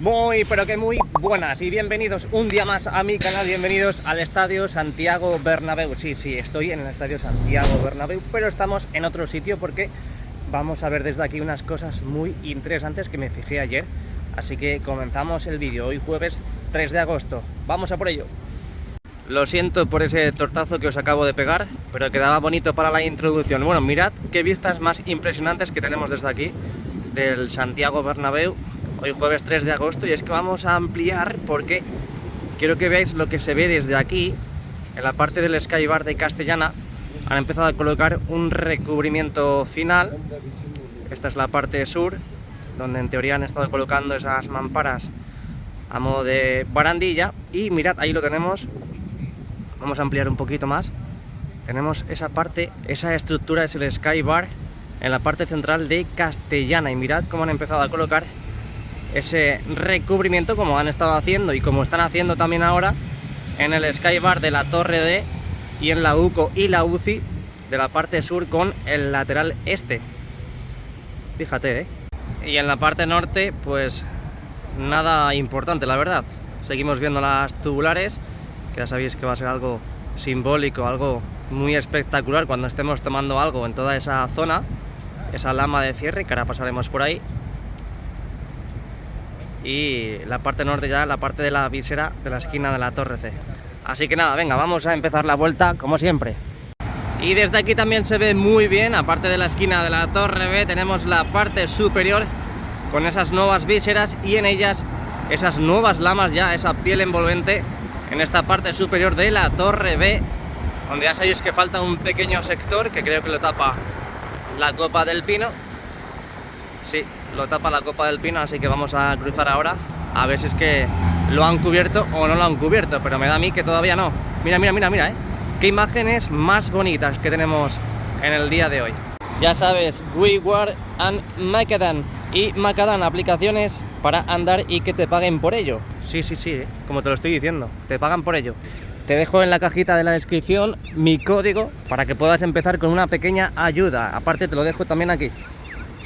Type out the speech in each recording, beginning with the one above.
Muy, pero que muy buenas y bienvenidos un día más a mi canal, bienvenidos al Estadio Santiago Bernabéu. Sí, estoy en el Estadio Santiago Bernabéu, pero estamos en otro sitio porque vamos a ver desde aquí unas cosas muy interesantes que me fijé ayer. Así que comenzamos el vídeo, hoy jueves 3 de agosto, vamos a por ello. Lo siento por ese tortazo que os acabo de pegar, pero quedaba bonito para la introducción. Bueno, mirad qué vistas más impresionantes que tenemos desde aquí, del Santiago Bernabéu. Hoy jueves 3 de agosto y es que vamos a ampliar porque quiero que veáis lo que se ve desde aquí. En la parte del Sky Bar de Castellana han empezado a colocar un recubrimiento final. Esta es la parte sur, donde en teoría han estado colocando esas mamparas a modo de barandilla. Y mirad, ahí lo tenemos. Vamos a ampliar un poquito más. Tenemos esa parte, esa estructura es el Sky Bar en la parte central de Castellana. Y mirad cómo han empezado a colocar ese recubrimiento, como han estado haciendo y como están haciendo también ahora en el Sky Bar de la Torre D y en la UCO y la UCI de la parte sur con el lateral este. Fíjate, Y en la parte norte, pues nada importante, la verdad. Seguimos viendo las tubulares, que ya sabéis que va a ser algo simbólico, algo muy espectacular cuando estemos tomando algo en toda esa zona, esa lama de cierre, que ahora pasaremos por ahí. Y la parte norte ya, la parte de la visera de la esquina de la Torre C. Así que nada, venga, vamos a empezar la vuelta como siempre. Y desde aquí también se ve muy bien, aparte de la esquina de la Torre B, tenemos la parte superior con esas nuevas viseras y en ellas esas nuevas lamas ya, esa piel envolvente en esta parte superior de la Torre B, donde ya sabéis que falta un pequeño sector que creo que lo tapa la Copa del Pino. Sí, lo tapa la Copa del Pino, así que vamos a cruzar ahora a ver si es que lo han cubierto o no lo han cubierto, pero me da a mí que todavía no. Mira, qué imágenes más bonitas que tenemos en el día de hoy. Ya sabes, WeWare and Macadam. Y Macadam, aplicaciones para andar y que te paguen por ello. Sí, como te lo estoy diciendo, te pagan por ello. Te dejo en la cajita de la descripción mi código para que puedas empezar con una pequeña ayuda. Aparte te lo dejo también aquí.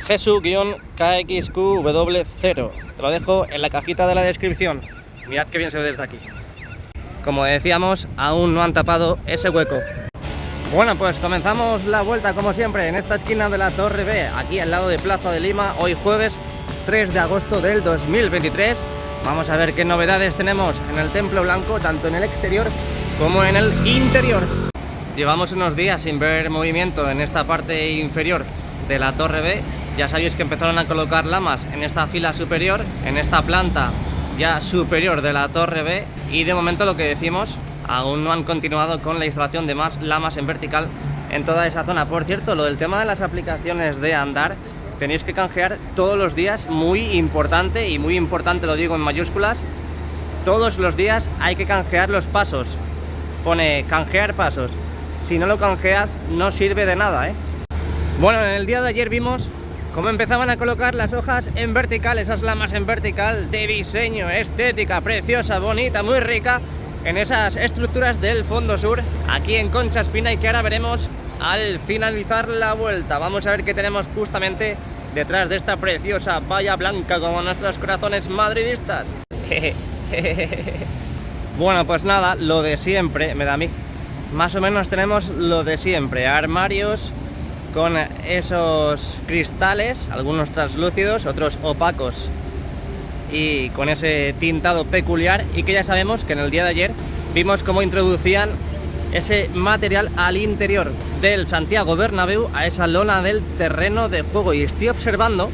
Jesu-KXQW0. Te lo dejo en la cajita de la descripción. Mirad qué bien se ve desde aquí. Como decíamos, aún no han tapado ese hueco. Bueno, pues comenzamos la vuelta como siempre en esta esquina de la Torre B, aquí al lado de Plaza de Lima, hoy jueves 3 de agosto del 2023. Vamos a ver qué novedades tenemos en el Templo Blanco, tanto en el exterior como en el interior. Llevamos unos días sin ver movimiento en esta parte inferior de la Torre B. Ya sabéis que empezaron a colocar lamas en esta fila superior, en esta planta ya superior de la Torre B, y de momento lo que decimos, aún no han continuado con la instalación de más lamas en vertical en toda esa zona. Por cierto, lo del tema de las aplicaciones de andar, tenéis que canjear todos los días, muy importante, y muy importante lo digo en mayúsculas, todos los días hay que canjear los pasos. Pone canjear pasos, si no lo canjeas no sirve de nada, Bueno, en el día de ayer vimos cómo empezaban a colocar las hojas en vertical, esas lamas en vertical de diseño, estética, preciosa, bonita, muy rica, en esas estructuras del fondo sur, aquí en Concha Espina, y que ahora veremos al finalizar la vuelta. Vamos a ver qué tenemos justamente detrás de esta preciosa valla blanca como nuestros corazones madridistas. Bueno, pues nada, lo de siempre, me da a mí. Más o menos tenemos lo de siempre, armarios con esos cristales, algunos translúcidos, otros opacos y con ese tintado peculiar, y que ya sabemos que en el día de ayer vimos cómo introducían ese material al interior del Santiago Bernabéu, a esa lona del terreno de juego. Y estoy observando,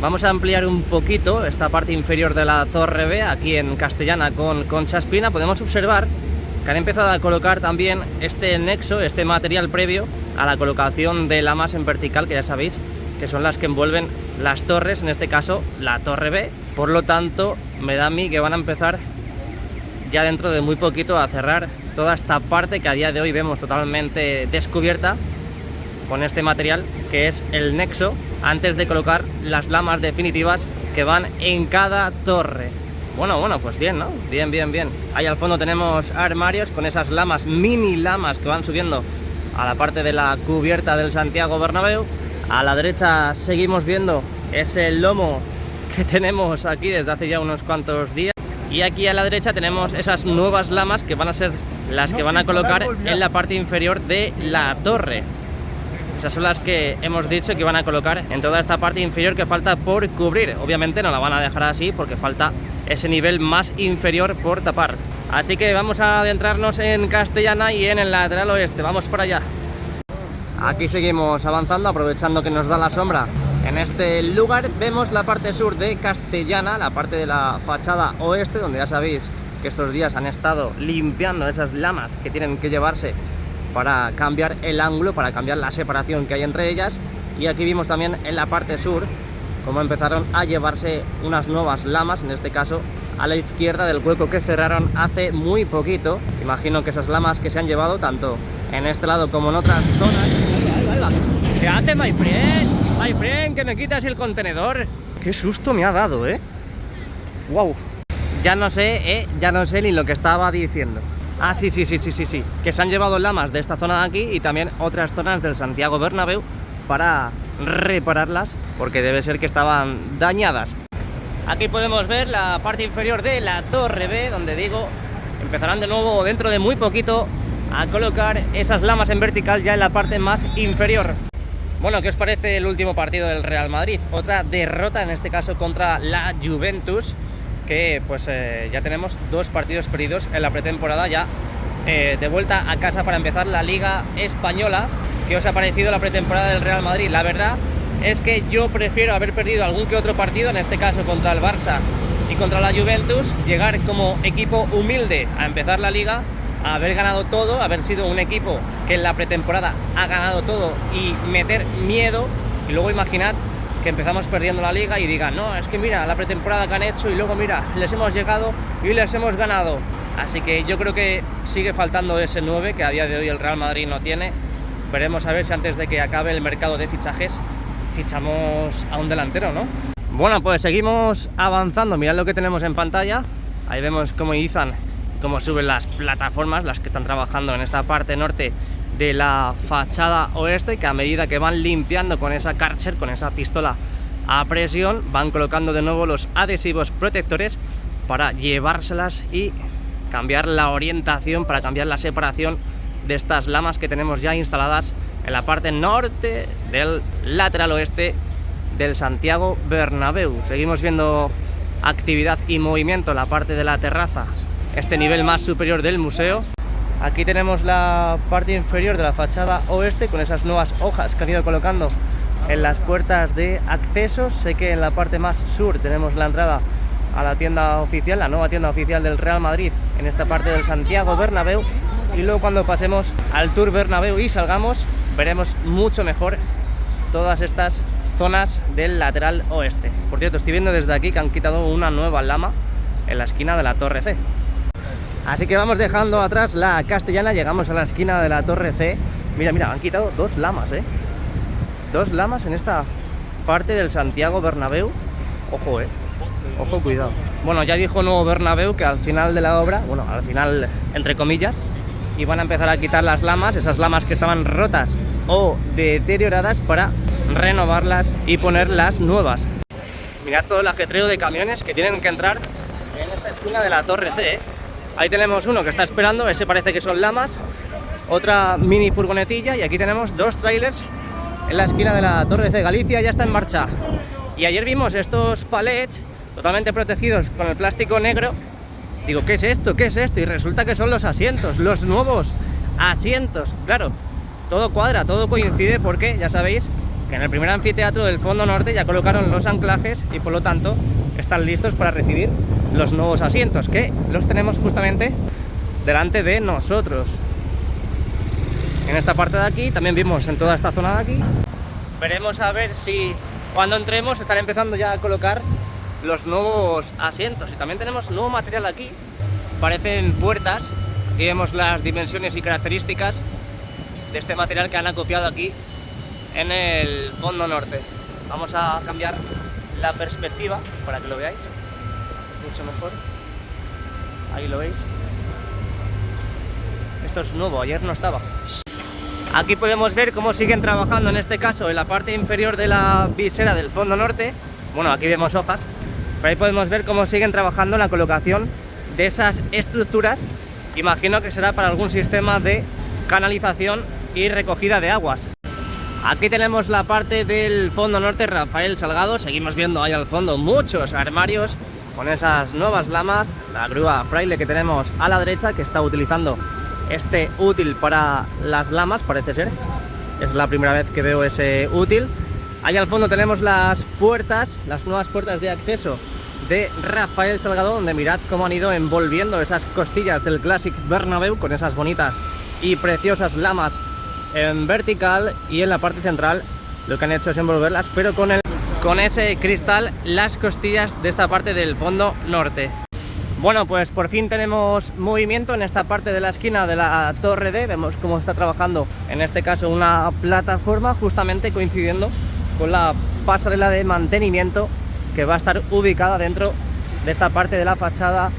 vamos a ampliar un poquito esta parte inferior de la Torre B, aquí en Castellana con Concha Espina, podemos observar que han empezado a colocar también este nexo, este material previo a la colocación de lamas en vertical, que ya sabéis que son las que envuelven las torres, en este caso la Torre B. Por lo tanto, me da a mí que van a empezar ya dentro de muy poquito a cerrar toda esta parte que a día de hoy vemos totalmente descubierta con este material que es el nexo, antes de colocar las lamas definitivas que van en cada torre. Bueno, pues bien, ¿no? Bien. Ahí al fondo tenemos armarios con esas lamas, mini lamas, que van subiendo a la parte de la cubierta del Santiago Bernabéu. A la derecha seguimos viendo ese lomo que tenemos aquí desde hace ya unos cuantos días. Y aquí a la derecha tenemos esas nuevas lamas que van a ser las que van a colocar en la parte inferior de la torre. Esas son las que hemos dicho que van a colocar en toda esta parte inferior que falta por cubrir. Obviamente no la van a dejar así porque falta ese nivel más inferior por tapar. Así que vamos a adentrarnos en Castellana y en el lateral oeste. Vamos para allá. Aquí seguimos avanzando, aprovechando que nos da la sombra. En este lugar vemos la parte sur de Castellana, la parte de la fachada oeste, donde ya sabéis que estos días han estado limpiando esas lamas que tienen que llevarse para cambiar el ángulo, para cambiar la separación que hay entre ellas. Y aquí vimos también en la parte sur cómo empezaron a llevarse unas nuevas lamas, en este caso a la izquierda del hueco que cerraron hace muy poquito. Imagino que esas lamas que se han llevado tanto en este lado como en otras zonas. ¿Qué hace, my friend? My friend, que me quitas el contenedor. Qué susto me ha dado, Wow. Ya no sé ni lo que estaba diciendo. Ah, sí, que se han llevado lamas de esta zona de aquí y también otras zonas del Santiago Bernabéu para repararlas, porque debe ser que estaban dañadas. Aquí podemos ver la parte inferior de la Torre B, donde digo, empezarán de nuevo dentro de muy poquito a colocar esas lamas en vertical ya en la parte más inferior. Bueno, ¿qué os parece el último partido del Real Madrid? Otra derrota, en este caso contra la Juventus, que pues ya tenemos 2 partidos perdidos en la pretemporada, ya de vuelta a casa para empezar la Liga Española. ¿Qué os ha parecido la pretemporada del Real Madrid? La verdad es que yo prefiero haber perdido algún que otro partido, en este caso contra el Barça y contra la Juventus, llegar como equipo humilde a empezar la Liga, a haber ganado todo, haber sido un equipo que en la pretemporada ha ganado todo y meter miedo, y luego imaginad que empezamos perdiendo la Liga y digan, no, es que mira la pretemporada que han hecho y luego mira, les hemos llegado y les hemos ganado. Así que yo creo que sigue faltando ese 9 que a día de hoy el Real Madrid no tiene. Veremos a ver si antes de que acabe el mercado de fichajes fichamos a un delantero, ¿no? Bueno, pues seguimos avanzando. Mirad lo que tenemos en pantalla. Ahí vemos cómo izan, cómo suben las plataformas, las que están trabajando en esta parte norte de la fachada oeste, que a medida que van limpiando con esa Karcher, con esa pistola a presión, van colocando de nuevo los adhesivos protectores para llevárselas y cambiar la orientación, para cambiar la separación de estas lamas que tenemos ya instaladas en la parte norte del lateral oeste del Santiago Bernabéu. Seguimos viendo actividad y movimiento en la parte de la terraza, este nivel más superior del museo. Aquí tenemos la parte inferior de la fachada oeste con esas nuevas hojas que han ido colocando en las puertas de acceso. Sé que en la parte más sur tenemos la entrada a la tienda oficial, la nueva tienda oficial del Real Madrid en esta parte del Santiago Bernabéu, y luego cuando pasemos al Tour Bernabéu y salgamos veremos mucho mejor todas estas zonas del lateral oeste. Por cierto, estoy viendo desde aquí que han quitado una nueva lama en la esquina de la Torre C. Así que vamos dejando atrás la Castellana, llegamos a la esquina de la Torre C. Mira, mira, han quitado 2 lamas, 2 lamas en esta parte del Santiago Bernabéu. Ojo, ojo, cuidado. Bueno, ya dijo Nuevo Bernabéu que al final de la obra, bueno, al final, entre comillas, iban a empezar a quitar las lamas, esas lamas que estaban rotas o deterioradas, para renovarlas y poner las nuevas. Mirad todo el ajetreo de camiones que tienen que entrar en esta esquina de la Torre C, Ahí tenemos uno que está esperando, ese parece que son lamas, otra mini furgonetilla, y aquí tenemos 2 trailers en la esquina de la Torre C. Galicia ya está en marcha. Y ayer vimos estos palets totalmente protegidos con el plástico negro. Digo, ¿qué es esto? ¿Qué es esto? Y resulta que son los asientos, los nuevos asientos. Claro, todo cuadra, todo coincide, porque ya sabéis que en el primer anfiteatro del fondo norte ya colocaron los anclajes y por lo tanto están listos para recibir los nuevos asientos, que los tenemos justamente delante de nosotros. En esta parte de aquí, también vimos en toda esta zona de aquí. Veremos a ver si cuando entremos están empezando ya a colocar los nuevos asientos. Y también tenemos nuevo material aquí, parecen puertas. Aquí vemos las dimensiones y características de este material que han acopiado aquí en el fondo norte. Vamos a cambiar la perspectiva para que lo veáis mucho mejor. Ahí lo veis. Esto es nuevo, ayer no estaba. Aquí podemos ver cómo siguen trabajando, en este caso en la parte inferior de la visera del fondo norte. Bueno, aquí vemos hojas, Pero ahí podemos ver cómo siguen trabajando en la colocación de esas estructuras. Imagino que será para algún sistema de canalización y recogida de aguas. Aquí tenemos la parte del fondo norte Rafael Salgado. Seguimos viendo ahí al fondo muchos armarios con esas nuevas lamas. La grúa Fraile que tenemos a la derecha, que está utilizando este útil para las lamas, parece ser. Es la primera vez que veo ese útil. Ahí al fondo tenemos las puertas, las nuevas puertas de acceso de Rafael Salgado, donde mirad cómo han ido envolviendo esas costillas del Clásic Bernabéu con esas bonitas y preciosas lamas en vertical, y en la parte central lo que han hecho es envolverlas, pero con ese cristal, las costillas de esta parte del fondo norte. Bueno, pues por fin tenemos movimiento en esta parte de la esquina de la Torre D. Vemos cómo está trabajando, en este caso, una plataforma, justamente coincidiendo con la pasarela de mantenimiento que va a estar ubicada dentro de esta parte de la fachada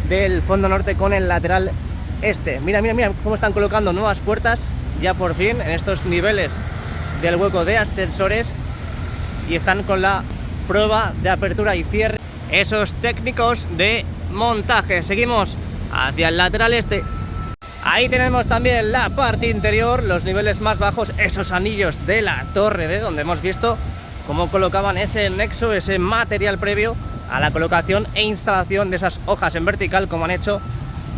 del fondo norte con el lateral este. Mira cómo están colocando nuevas puertas ya por fin en estos niveles del hueco de ascensores, y están con la prueba de apertura y cierre esos técnicos de montaje. Seguimos hacia el lateral este. Ahí tenemos también la parte interior, los niveles más bajos, esos anillos de la Torre D, donde hemos visto cómo colocaban ese nexo, ese material previo a la colocación e instalación de esas hojas en vertical, como han hecho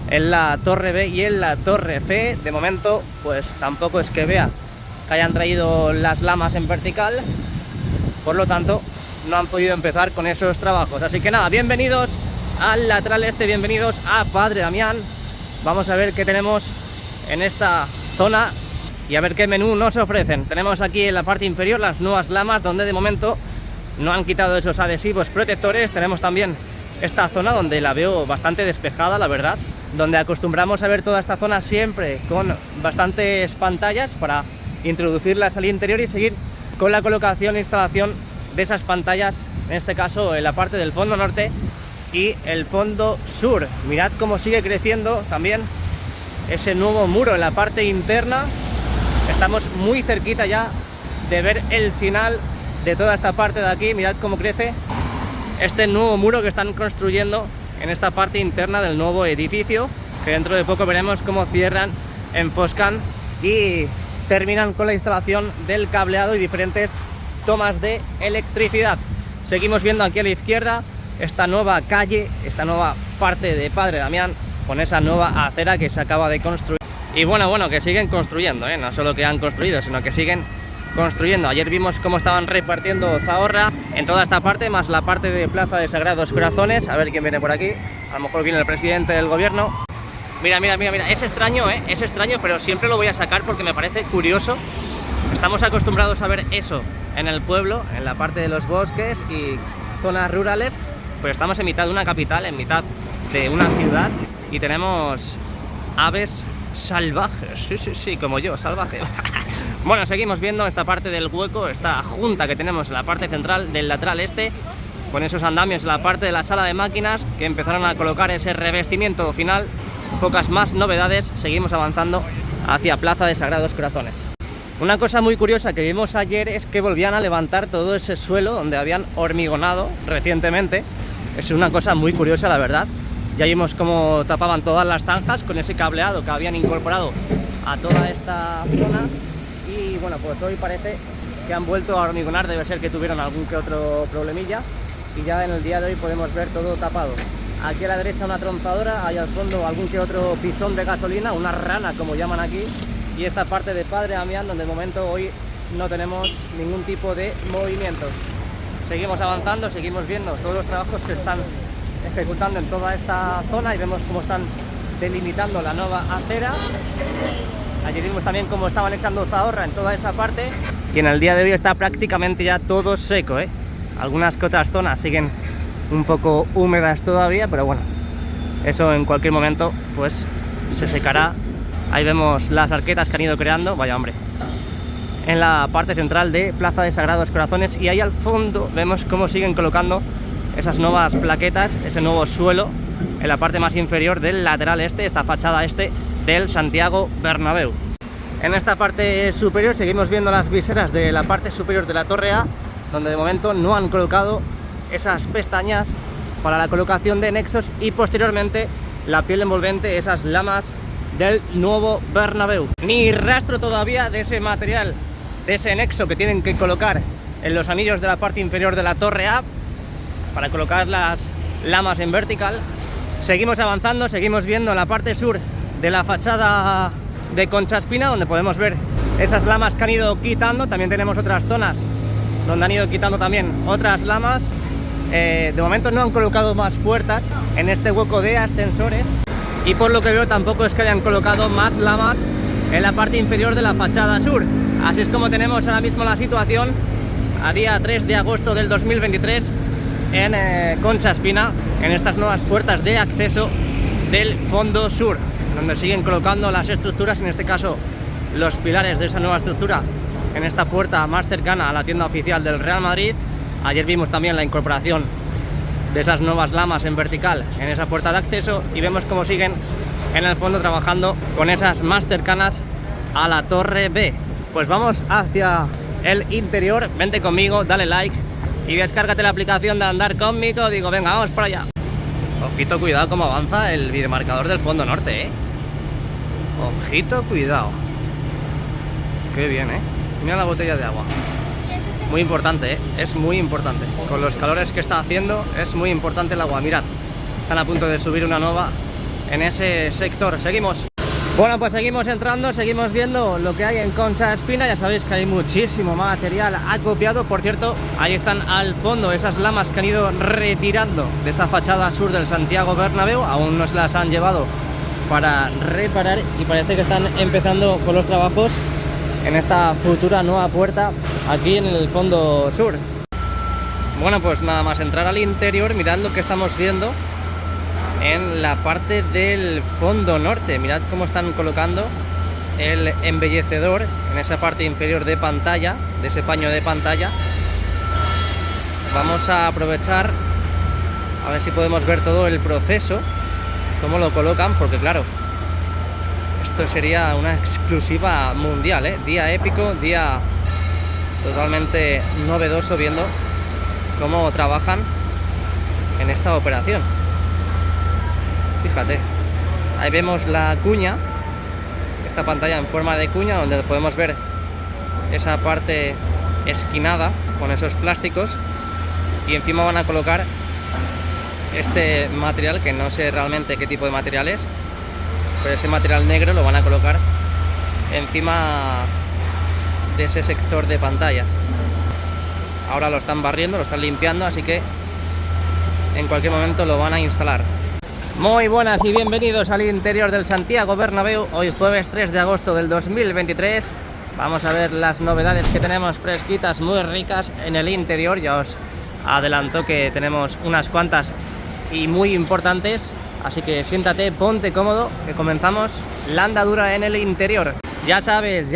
en la Torre B y en la Torre C. De momento, pues tampoco es que vea que hayan traído las lamas en vertical, por lo tanto no han podido empezar con esos trabajos. Así que nada, bienvenidos al lateral este, bienvenidos a Padre Damián. Vamos a ver qué tenemos en esta zona y a ver qué menú nos ofrecen. Tenemos aquí en la parte inferior las nuevas lamas, donde de momento no han quitado esos adhesivos protectores. Tenemos también esta zona donde la veo bastante despejada, la verdad, donde acostumbramos a ver toda esta zona siempre con bastantes pantallas para introducirlas al interior y seguir con la colocación e instalación de esas pantallas, en este caso en la parte del fondo norte y el fondo sur. Mirad cómo sigue creciendo también ese nuevo muro en la parte interna. Estamos muy cerquita ya de ver el final de toda esta parte de aquí. Mirad cómo crece este nuevo muro que están construyendo en esta parte interna del nuevo edificio, que dentro de poco veremos cómo cierran, enfoscan y terminan con la instalación del cableado y diferentes tomas de electricidad. Seguimos viendo aquí a la izquierda esta nueva calle, esta nueva parte de Padre Damián, con esa nueva acera que se acaba de construir. Y bueno, que siguen construyendo, no solo que han construido, sino que siguen construyendo. Ayer vimos cómo estaban repartiendo zahorra en toda esta parte, más la parte de Plaza de Sagrados Corazones. A ver quién viene por aquí. A lo mejor viene el presidente del gobierno. Mira, es extraño, es extraño, pero siempre lo voy a sacar porque me parece curioso. Estamos acostumbrados a ver eso en el pueblo, en la parte de los bosques y zonas rurales, pero estamos en mitad de una capital, en mitad de una ciudad, y tenemos aves salvajes. Sí, como yo, salvaje. Bueno, seguimos viendo esta parte del hueco, esta junta que tenemos en la parte central del lateral este, con esos andamios en la parte de la sala de máquinas que empezaron a colocar ese revestimiento final. Pocas más novedades. Seguimos avanzando hacia Plaza de Sagrados Corazones. Una cosa muy curiosa que vimos ayer es que volvían a levantar todo ese suelo donde habían hormigonado recientemente. Es una cosa muy curiosa, la verdad. Ya vimos cómo tapaban todas las zanjas con ese cableado que habían incorporado a toda esta zona. Y bueno, pues hoy parece que han vuelto a hormigonar. Debe ser que tuvieron algún que otro problemilla, y ya en el día de hoy podemos ver todo tapado. Aquí a la derecha una tronzadora, ahí al fondo algún que otro pisón de gasolina, una rana como llaman aquí, y esta parte de Padre Damián, donde de momento hoy no tenemos ningún tipo de movimiento. Seguimos avanzando, seguimos viendo todos los trabajos que están ejecutando en toda esta zona, y vemos cómo están delimitando la nueva acera. Ayer vimos también cómo estaban echando zahorra en toda esa parte, y en el día de hoy está prácticamente ya todo seco, Algunas que otras zonas siguen un poco húmedas todavía, pero bueno, eso en cualquier momento pues se secará. Ahí vemos las arquetas que han ido creando, vaya hombre, en la parte central de Plaza de Sagrados Corazones, y ahí al fondo vemos cómo siguen colocando esas nuevas plaquetas, ese nuevo suelo en la parte más inferior del lateral este, esta fachada este del Santiago Bernabéu. En esta parte superior seguimos viendo las viseras de la parte superior de la Torre A, donde de momento no han colocado esas pestañas para la colocación de nexos y posteriormente la piel envolvente, esas lamas del nuevo Bernabéu. Ni rastro todavía de ese material, de ese nexo que tienen que colocar en los anillos de la parte inferior de la torre A para colocar las lamas en vertical. Seguimos avanzando, seguimos viendo la parte sur de la fachada de Concha Espina, donde podemos ver esas lamas que han ido quitando. También tenemos otras zonas donde han ido quitando también otras lamas. De momento no han colocado más puertas en este hueco de ascensores y por lo que veo tampoco es que hayan colocado más lamas en la parte inferior de la fachada sur. Así es como tenemos ahora mismo la situación a día 3 de agosto del 2023 en Concha Espina, en estas nuevas puertas de acceso del fondo sur, donde siguen colocando las estructuras, en este caso los pilares de esa nueva estructura, en esta puerta más cercana a la tienda oficial del Real Madrid. Ayer vimos también la incorporación de esas nuevas lamas en vertical en esa puerta de acceso y vemos cómo siguen en el fondo trabajando con esas más cercanas a la torre B. Pues vamos hacia el interior, vente conmigo, dale like y descárgate la aplicación de Andar con mi código. Venga, vamos para allá. Ojito, cuidado cómo avanza el videomarcador del fondo norte, ¿eh? Ojito, cuidado. Qué bien, ¿eh? Mira la botella de agua. Muy importante, ¿eh? Es muy importante. Con los calores que está haciendo es muy importante el agua. Mirad, están a punto de subir una nueva en ese sector. Seguimos. Bueno, pues seguimos entrando, seguimos viendo lo que hay en Concha Espina. Ya sabéis que hay muchísimo material acopiado. Por cierto, ahí están al fondo esas lamas que han ido retirando de esta fachada sur del Santiago Bernabéu. Aún no se las han llevado para reparar y parece que están empezando con los trabajos en esta futura nueva puerta aquí en el fondo sur. Bueno, pues nada más entrar al interior, mirad lo que estamos viendo en la parte del fondo norte. Mirad cómo están colocando el embellecedor en esa parte inferior de pantalla, de ese paño de pantalla. Vamos a aprovechar a ver si podemos ver todo el proceso, cómo lo colocan, porque claro, esto sería una exclusiva mundial, ¿eh? Día épico, día totalmente novedoso, viendo cómo trabajan en esta operación. Fíjate, ahí vemos la cuña, esta pantalla en forma de cuña, donde podemos ver esa parte esquinada con esos plásticos, y encima van a colocar este material, que no sé realmente qué tipo de material es, pero ese material negro lo van a colocar encima de ese sector de pantalla. Ahora lo están barriendo, lo están limpiando, así que en cualquier momento lo van a instalar. Muy buenas y bienvenidos al interior del Santiago Bernabéu. Hoy jueves 3 de agosto del 2023. Vamos a ver las novedades que tenemos fresquitas, muy ricas en el interior. Ya os adelanto que tenemos unas cuantas y muy importantes, así que siéntate, ponte cómodo, que comenzamos la andadura en el interior. Ya sabes,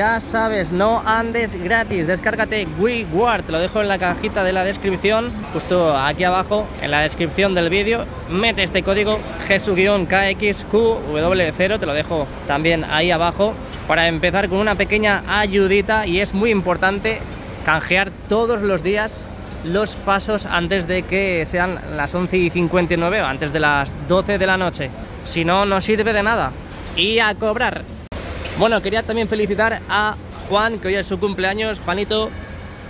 no andes gratis. Descárgate WeWard, te lo dejo en la cajita de la descripción, justo aquí abajo en la descripción del vídeo. Mete este código GESU-KXQW0, te lo dejo también ahí abajo, para empezar con una pequeña ayudita. Y es muy importante canjear todos los días los pasos antes de que sean las 11:59 o antes de las 12 de la noche. Si no, no sirve de nada. Y a cobrar. Bueno, quería también felicitar a Juan, que hoy es su cumpleaños. Juanito,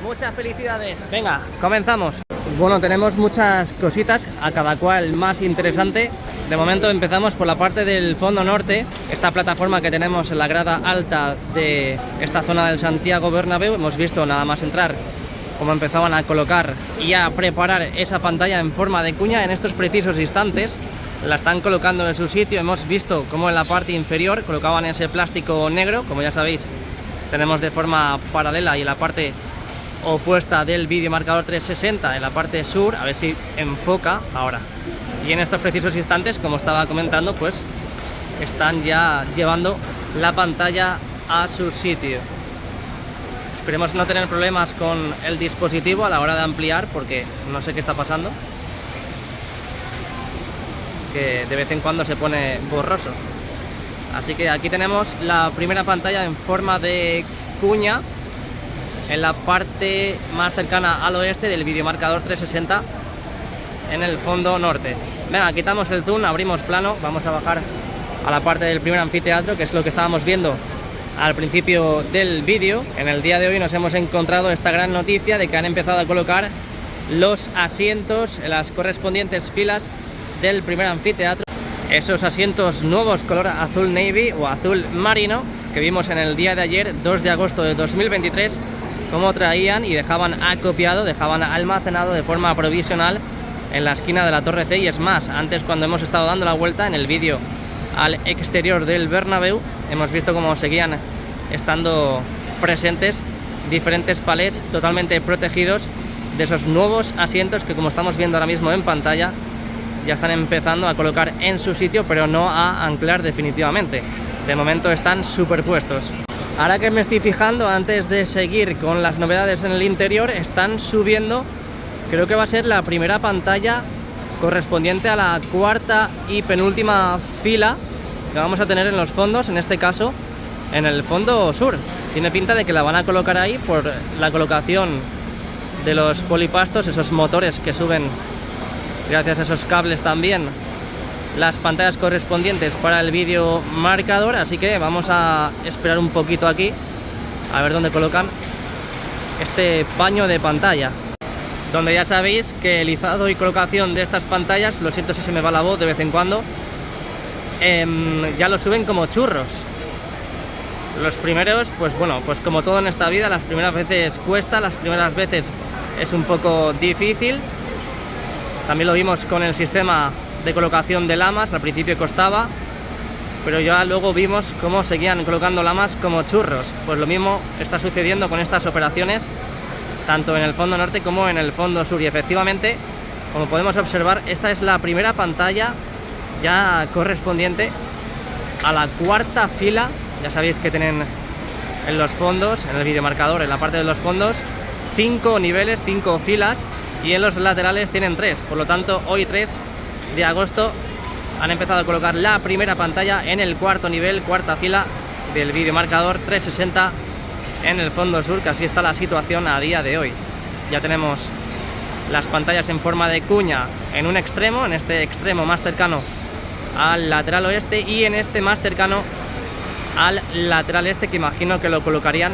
muchas felicidades. Venga, comenzamos. Bueno, tenemos muchas cositas, a cada cual más interesante. De momento empezamos por la parte del fondo norte, esta plataforma que tenemos en la grada alta de esta zona del Santiago Bernabéu. Hemos visto nada más entrar cómo empezaban a colocar y a preparar esa pantalla en forma de cuña. En estos precisos instantes la están colocando en su sitio. Hemos visto cómo en la parte inferior colocaban ese plástico negro, como ya sabéis tenemos de forma paralela, y en la parte opuesta del videomarcador 360 en la parte sur. A ver si enfoca ahora. Y en estos precisos instantes, como estaba comentando, pues están ya llevando la pantalla a su sitio. Esperemos no tener problemas con el dispositivo a la hora de ampliar, porque no sé qué está pasando, que de vez en cuando se pone borroso. Así que aquí tenemos la primera pantalla en forma de cuña en la parte más cercana al oeste del videomarcador 360 en el fondo norte. Venga, quitamos el zoom, abrimos plano, vamos a bajar a la parte del primer anfiteatro, que es lo que estábamos viendo al principio del vídeo. En el día de hoy nos hemos encontrado esta gran noticia de que han empezado a colocar los asientos en las correspondientes filas del primer anfiteatro. Esos asientos nuevos color azul navy o azul marino que vimos en el día de ayer, 2 de agosto de 2023, cómo traían y dejaban acopiado, dejaban almacenado de forma provisional en la esquina de la Torre C. Y es más, antes, cuando hemos estado dando la vuelta en el vídeo al exterior del Bernabéu, hemos visto cómo seguían estando presentes diferentes palets totalmente protegidos de esos nuevos asientos que, como estamos viendo ahora mismo en pantalla, ya están empezando a colocar en su sitio, pero no a anclar definitivamente. De momento están superpuestos. Ahora que me estoy fijando, antes de seguir con las novedades en el interior, están subiendo, creo que va a ser la primera pantalla correspondiente a la cuarta y penúltima fila que vamos a tener en los fondos, en este caso en el fondo sur. Tiene pinta de que la van a colocar ahí por la colocación de los polipastos, esos motores que suben gracias a esos cables también las pantallas correspondientes para el vídeo marcador. Así que vamos a esperar un poquito aquí a ver dónde colocan este paño de pantalla, donde ya sabéis que el izado y colocación de estas pantallas, lo siento si se me va la voz de vez en cuando, ya lo suben como churros. Los primeros, pues bueno, pues como todo en esta vida, las primeras veces cuesta, las primeras veces es un poco difícil. También lo vimos con el sistema de colocación de lamas, al principio costaba, pero ya luego vimos cómo seguían colocando lamas como churros. Pues lo mismo está sucediendo con estas operaciones, tanto en el fondo norte como en el fondo sur. Y efectivamente, como podemos observar, esta es la primera pantalla ya correspondiente a la cuarta fila. Ya sabéis que tienen en los fondos, en el videomarcador, en la parte de los fondos, 5 niveles, 5 filas, y en los laterales tienen 3. Por lo tanto, hoy 3 de agosto han empezado a colocar la primera pantalla en el cuarto nivel, cuarta fila del videomarcador 360 en el fondo sur, que así está la situación a día de hoy. Ya tenemos las pantallas en forma de cuña en un extremo, en este extremo más cercano al lateral oeste, y en este más cercano al lateral este, que imagino que lo colocarían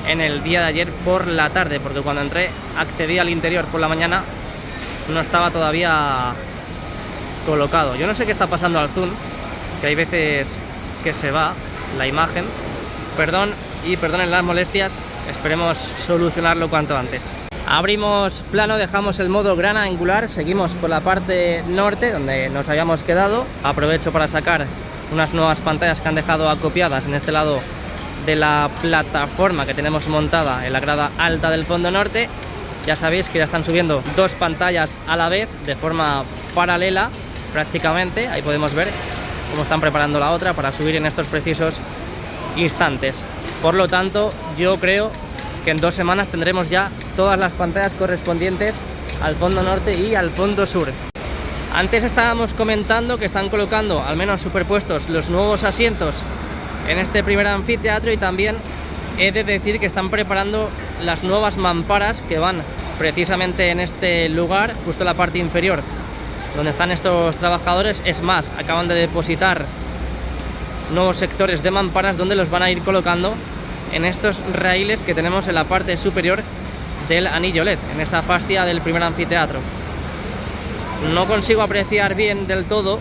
en el día de ayer por la tarde, porque cuando entré, accedí al interior por la mañana, no estaba todavía colocado. Yo no sé qué está pasando al zoom, que hay veces que se va la imagen. Perdón y perdonen las molestias, esperemos solucionarlo cuanto antes. Abrimos plano, dejamos el modo gran angular, seguimos por la parte norte donde nos habíamos quedado. Aprovecho para sacar unas nuevas pantallas que han dejado acopiadas en este lado de la plataforma que tenemos montada en la grada alta del fondo norte. Ya sabéis que ya están subiendo 2 pantallas a la vez de forma paralela prácticamente. Ahí podemos ver cómo están preparando la otra para subir en estos precisos instantes. Por lo tanto, yo creo que en 2 semanas tendremos ya todas las pantallas correspondientes al fondo norte y al fondo sur. Antes estábamos comentando que están colocando, al menos superpuestos, los nuevos asientos en este primer anfiteatro, y también he de decir que están preparando las nuevas mamparas que van precisamente en este lugar, justo en la parte inferior donde están estos trabajadores. Es más, acaban de depositar nuevos sectores de mamparas donde los van a ir colocando en estos raíles que tenemos en la parte superior del anillo LED, en esta fascia del primer anfiteatro. No consigo apreciar bien del todo,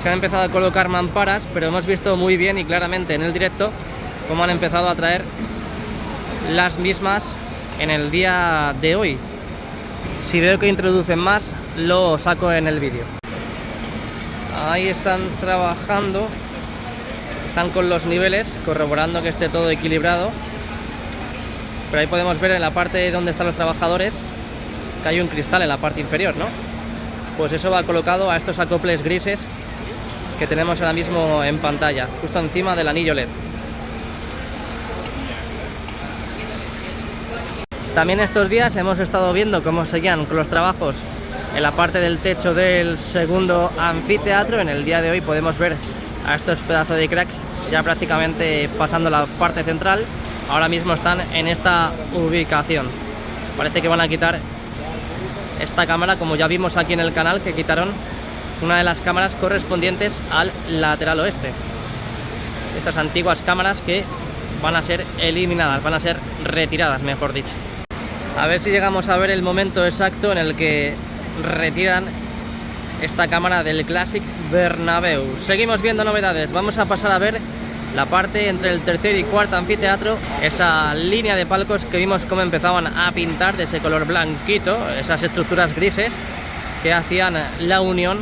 se han empezado a colocar mamparas, pero hemos visto muy bien y claramente en el directo cómo han empezado a traer las mismas en el día de hoy. Si veo que introducen más, lo saco en el vídeo. Ahí están trabajando, están con los niveles, corroborando que esté todo equilibrado. Pero ahí podemos ver en la parte donde están los trabajadores que hay un cristal en la parte inferior, ¿no? Pues eso va colocado a estos acoples grises que tenemos ahora mismo en pantalla, justo encima del anillo LED. También estos días hemos estado viendo cómo seguían con los trabajos en la parte del techo del segundo anfiteatro. En el día de hoy podemos ver a estos pedazos de cracks ya prácticamente pasando la parte central. Ahora mismo están en esta ubicación. Parece que van a quitar esta cámara, como ya vimos aquí en el canal, que quitaron una de las cámaras correspondientes al lateral oeste. Estas antiguas cámaras que van a ser eliminadas, van a ser retiradas, mejor dicho. A ver si llegamos a ver el momento exacto en el que retiran esta cámara del Clásic Bernabéu. Seguimos viendo novedades. Vamos a pasar a ver la parte entre el tercer y cuarto anfiteatro, esa línea de palcos que vimos cómo empezaban a pintar de ese color blanquito, esas estructuras grises que hacían la unión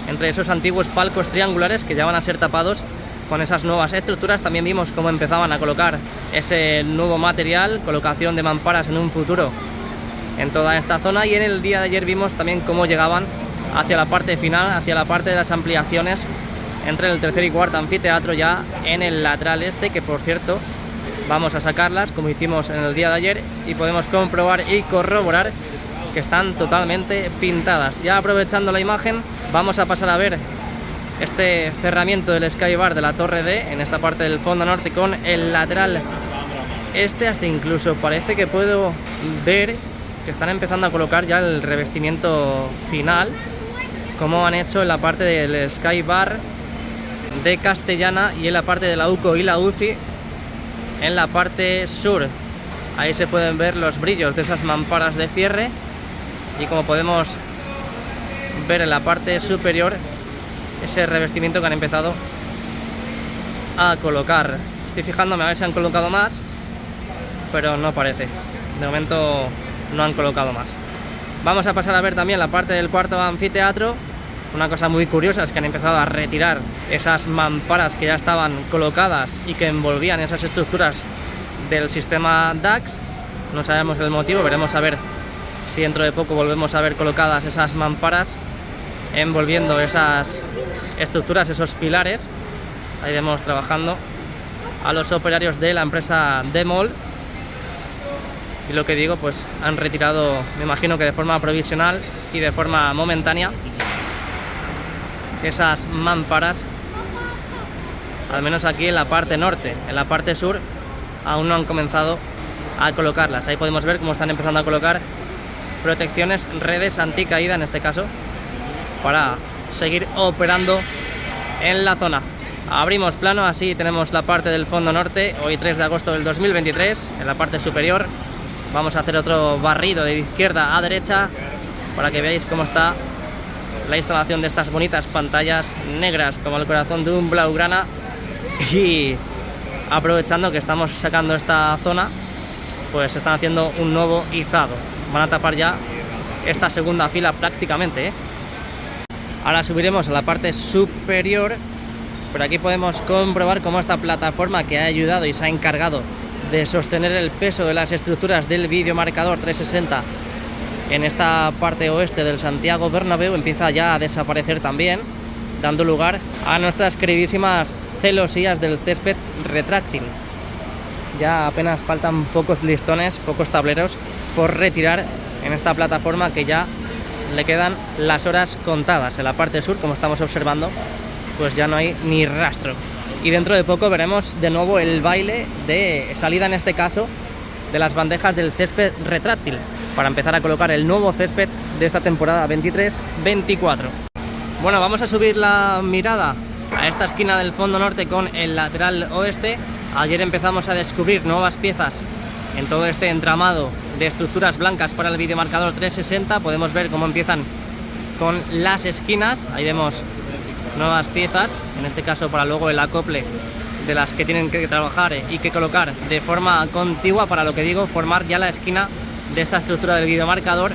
entre esos antiguos palcos triangulares que ya van a ser tapados con esas nuevas estructuras. También vimos cómo empezaban a colocar ese nuevo material, colocación de mamparas en un futuro en toda esta zona, y en el día de ayer vimos también cómo llegaban hacia la parte final, hacia la parte de las ampliaciones entre el tercer y cuarto anfiteatro, ya en el lateral este, que por cierto vamos a sacarlas como hicimos en el día de ayer y podemos comprobar y corroborar que están totalmente pintadas. Ya aprovechando la imagen, vamos a pasar a ver este cerramiento del Skybar de la Torre D en esta parte del fondo norte con el lateral este. Hasta incluso parece que puedo ver que están empezando a colocar ya el revestimiento final, como han hecho en la parte del Skybar de Castellana y en la parte de la UCO y la UCI en la parte sur. Ahí se pueden ver los brillos de esas mamparas de cierre, y como podemos ver en la parte superior ese revestimiento que han empezado a colocar. Estoy fijándome a ver si han colocado más, pero no parece. De momento no han colocado más. Vamos a pasar a ver también la parte del cuarto anfiteatro. Una cosa muy curiosa es que han empezado a retirar esas mamparas que ya estaban colocadas y que envolvían esas estructuras del sistema DAX. No sabemos el motivo, veremos a ver si dentro de poco volvemos a ver colocadas esas mamparas envolviendo esas estructuras, esos pilares. Ahí vemos trabajando a los operarios de la empresa Demol. Y lo que digo, pues han retirado, me imagino que de forma provisional y de forma momentánea, esas mamparas, al menos aquí en la parte norte. En la parte sur aún no han comenzado a colocarlas. Ahí podemos ver cómo están empezando a colocar protecciones, redes anticaída en este caso, para seguir operando en la zona. Abrimos plano, así tenemos la parte del fondo norte, hoy 3 de agosto del 2023, en la parte superior. Vamos a hacer otro barrido de izquierda a derecha para que veáis cómo está la instalación de estas bonitas pantallas negras como el corazón de un blaugrana. Y aprovechando que estamos sacando esta zona, pues están haciendo un nuevo izado. Van a tapar ya esta segunda fila prácticamente, ¿eh? Ahora subiremos a la parte superior. Por aquí podemos comprobar cómo esta plataforma, que ha ayudado y se ha encargado de sostener el peso de las estructuras del videomarcador 360 en esta parte oeste del Santiago Bernabéu, empieza ya a desaparecer también, dando lugar a nuestras queridísimas celosías del césped retráctil. Ya apenas faltan pocos listones, pocos tableros por retirar en esta plataforma, que ya le quedan las horas contadas. En la parte sur, como estamos observando, pues ya no hay ni rastro. Y dentro de poco veremos de nuevo el baile de salida, en este caso, de las bandejas del césped retráctil, para empezar a colocar el nuevo césped de esta temporada 23-24. Bueno, vamos a subir la mirada a esta esquina del fondo norte con el lateral oeste. Ayer empezamos a descubrir nuevas piezas en todo este entramado de estructuras blancas para el videomarcador 360. Podemos ver cómo empiezan con las esquinas. Ahí vemos nuevas piezas, en este caso para luego el acople de las que tienen que trabajar y que colocar de forma contigua para, lo que digo, formar ya la esquina de esta estructura del videomarcador,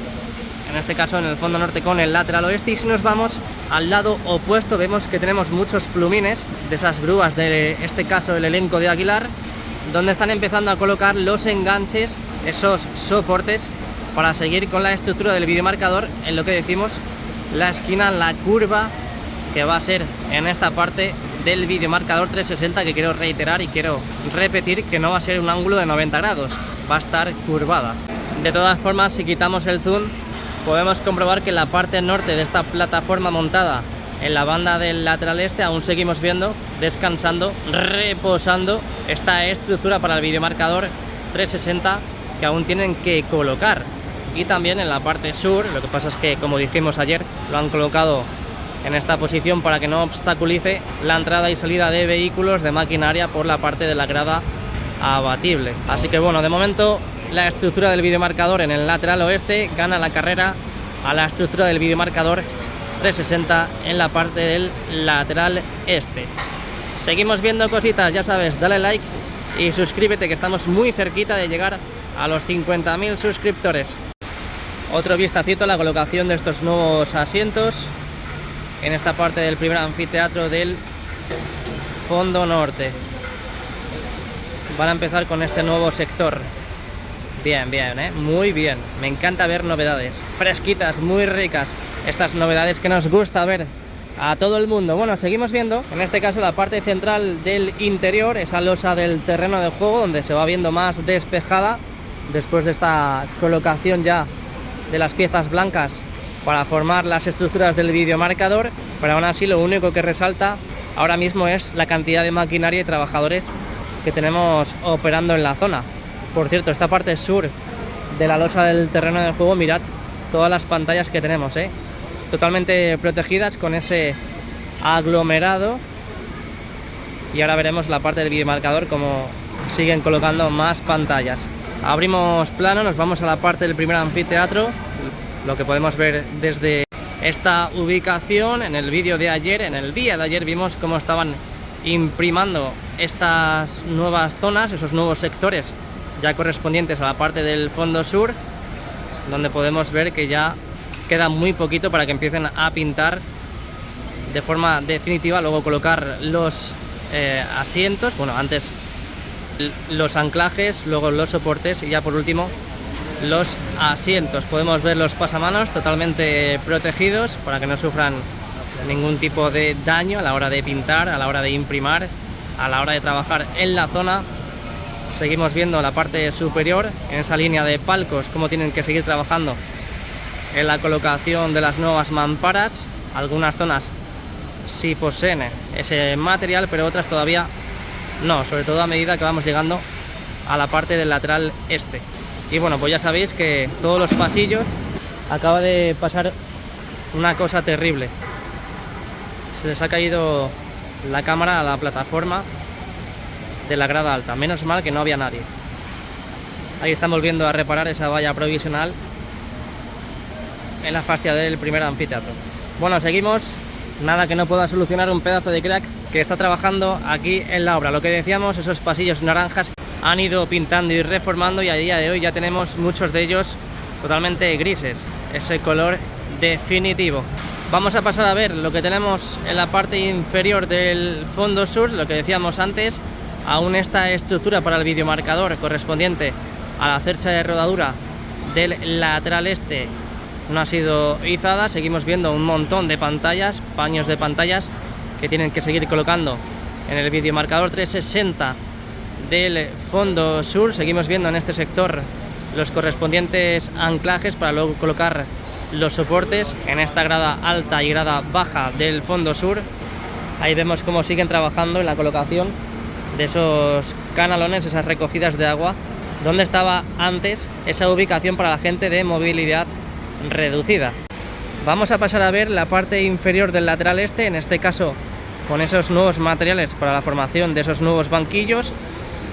en este caso en el fondo norte con el lateral oeste. Y si nos vamos al lado opuesto, vemos que tenemos muchos plumines de esas grúas, de este caso el elenco de Aguilar, donde están empezando a colocar los enganches, esos soportes, para seguir con la estructura del videomarcador en lo que decimos la esquina, la curva que va a ser en esta parte del videomarcador 360, que quiero reiterar y quiero repetir que no va a ser un ángulo de 90 grados, va a estar curvada. De todas formas, si quitamos el zoom, podemos comprobar que en la parte norte de esta plataforma montada en la banda del lateral este aún seguimos viendo, descansando, reposando esta estructura para el videomarcador 360 que aún tienen que colocar. y también en la parte sur. Lo que pasa es que, como dijimos ayer, lo han colocado en esta posición para que no obstaculice la entrada y salida de vehículos, de maquinaria por la parte de la grada abatible. Así que bueno, de momento la estructura del videomarcador en el lateral oeste gana la carrera a la estructura del videomarcador 360 en la parte del lateral este. Seguimos viendo cositas, ya sabes, dale like y suscríbete, que estamos muy cerquita de llegar a los 50.000 suscriptores. Otro vistacito a la colocación de estos nuevos asientos en esta parte del primer anfiteatro del fondo norte. Van a empezar con este nuevo sector. Bien, muy bien. Me encanta ver novedades fresquitas, muy ricas. Estas novedades que nos gusta ver a todo el mundo. Bueno, seguimos viendo, en este caso, la parte central del interior, esa losa del terreno de juego, donde se va viendo más despejada después de esta colocación ya de las piezas blancas para formar las estructuras del videomarcador. Pero aún así, lo único que resalta ahora mismo es la cantidad de maquinaria y trabajadores que tenemos operando en la zona. Por cierto, esta parte sur de la losa del terreno de juego, mirad todas las pantallas que tenemos, totalmente protegidas con ese aglomerado. Y ahora veremos la parte del videomarcador, como siguen colocando más pantallas. Abrimos plano, nos vamos a la parte del primer anfiteatro. Lo que podemos ver desde esta ubicación en el vídeo de ayer, en el día de ayer, vimos cómo estaban imprimando estas nuevas zonas, esos nuevos sectores ya correspondientes a la parte del fondo sur, donde podemos ver que ya queda muy poquito para que empiecen a pintar de forma definitiva, luego colocar los asientos, bueno, antes los anclajes, luego los soportes y ya por último los asientos. Podemos ver los pasamanos totalmente protegidos para que no sufran ningún tipo de daño a la hora de pintar, a la hora de imprimir, a la hora de trabajar en la zona. Seguimos viendo la parte superior, en esa línea de palcos, cómo tienen que seguir trabajando en la colocación de las nuevas mamparas. Algunas zonas sí poseen ese material, pero otras todavía no, sobre todo a medida que vamos llegando a la parte del lateral este. Y bueno, pues ya sabéis que todos los pasillos acaba de pasar una cosa terrible. Se les ha caído la cámara a la plataforma de la grada alta. Menos mal que no había nadie. Ahí están volviendo a reparar esa valla provisional en la fascia del primer anfiteatro. Bueno, seguimos. Nada que no pueda solucionar un pedazo de crack que está trabajando aquí en la obra. Lo que decíamos, esos pasillos naranjas han ido pintando y reformando, y a día de hoy ya tenemos muchos de ellos totalmente grises, ese color definitivo. Vamos a pasar a ver lo que tenemos en la parte inferior del fondo sur, lo que decíamos antes. Aún esta estructura para el videomarcador correspondiente a la cercha de rodadura del lateral este no ha sido izada. Seguimos viendo un montón de pantallas, paños de pantallas que tienen que seguir colocando en el videomarcador 360 del fondo sur. Seguimos viendo en este sector los correspondientes anclajes para luego colocar los soportes en esta grada alta y grada baja del fondo sur. Ahí vemos cómo siguen trabajando en la colocación de esos canalones, esas recogidas de agua, donde estaba antes esa ubicación para la gente de movilidad reducida. Vamos a pasar a ver la parte inferior del lateral este, en este caso con esos nuevos materiales para la formación de esos nuevos banquillos,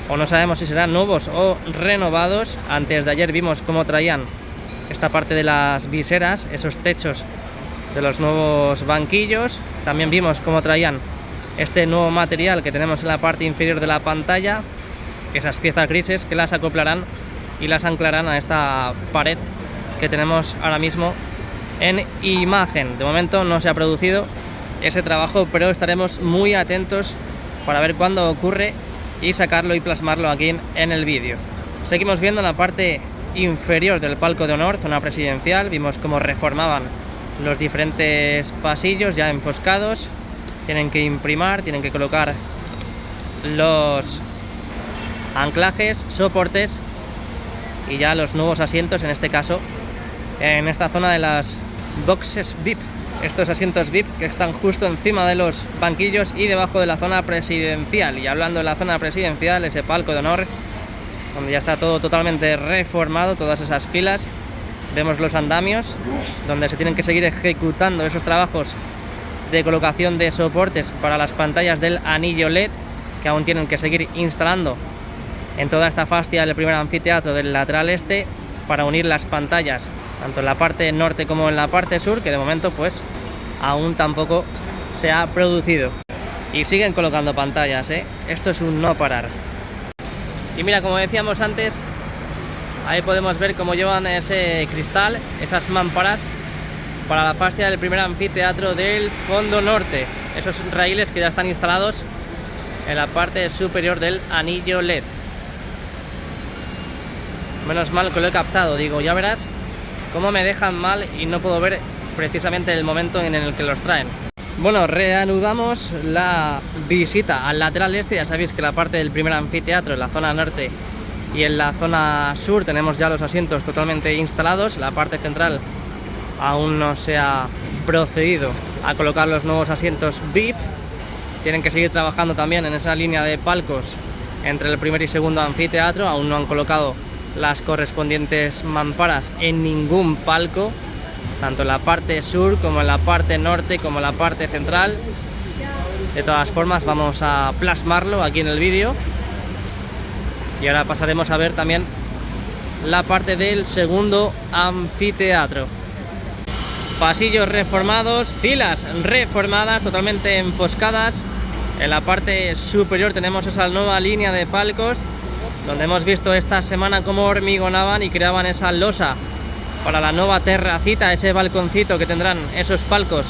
o no sabemos si serán nuevos o renovados. Antes de ayer vimos cómo traían esta parte de las viseras, esos techos de los nuevos banquillos. También vimos cómo traían este nuevo material que tenemos en la parte inferior de la pantalla, esas piezas grises que las acoplarán y las anclarán a esta pared que tenemos ahora mismo en imagen. De momento no se ha producido ese trabajo, pero estaremos muy atentos para ver cuándo ocurre y sacarlo y plasmarlo aquí en el vídeo. Seguimos viendo la parte inferior del palco de honor, zona presidencial. Vimos cómo reformaban los diferentes pasillos ya enfoscados. Tienen que imprimir, tienen que colocar los anclajes, soportes y ya los nuevos asientos, en este caso en esta zona de las boxes VIP, estos asientos VIP que están justo encima de los banquillos y debajo de la zona presidencial. Y hablando de la zona presidencial, ese palco de honor donde ya está todo totalmente reformado, todas esas filas vemos los andamios donde se tienen que seguir ejecutando esos trabajos de colocación de soportes para las pantallas del anillo LED, que aún tienen que seguir instalando en toda esta fascia del primer anfiteatro del lateral este, para unir las pantallas tanto en la parte norte como en la parte sur, que de momento pues aún tampoco se ha producido. Y siguen colocando pantallas, ¿eh? Esto es un no parar. Y mira, como decíamos antes, ahí podemos ver cómo llevan ese cristal, esas mamparas para la fascia del primer anfiteatro del fondo norte. Esos raíles que ya están instalados en la parte superior del anillo LED. Menos mal que lo he captado, digo, ya verás cómo me dejan mal y no puedo ver precisamente el momento en el que los traen. Bueno, reanudamos la visita al lateral este. Ya sabéis que la parte del primer anfiteatro, en la zona norte y en la zona sur, tenemos ya los asientos totalmente instalados. La parte central aún no se ha procedido a colocar los nuevos asientos VIP. Tienen que seguir trabajando también en esa línea de palcos entre el primer y segundo anfiteatro. Aún no han colocado las correspondientes mamparas en ningún palco, tanto en la parte sur como en la parte norte como en la parte central. De todas formas vamos a plasmarlo aquí en el vídeo. Y ahora pasaremos a ver también la parte del segundo anfiteatro. Pasillos reformados, filas reformadas, totalmente enfoscadas. En la parte superior tenemos esa nueva línea de palcos, donde hemos visto esta semana cómo hormigonaban y creaban esa losa para la nueva terracita, ese balconcito que tendrán esos palcos